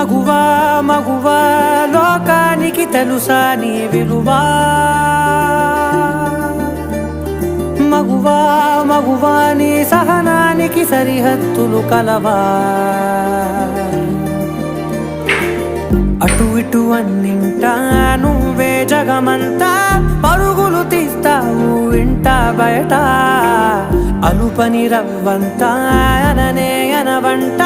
మగువా మగువా లోకానికి తెలుసా నీ విలువా మగువా మగువా నీ సహనానికి సరిహద్దులు కలవా అటు ఇటు అన్నింటా నువ్వే జగమంతా పరుగులు తీస్తావు ఇంట బయట అలుపని రవ్వంతా అననే అనవంట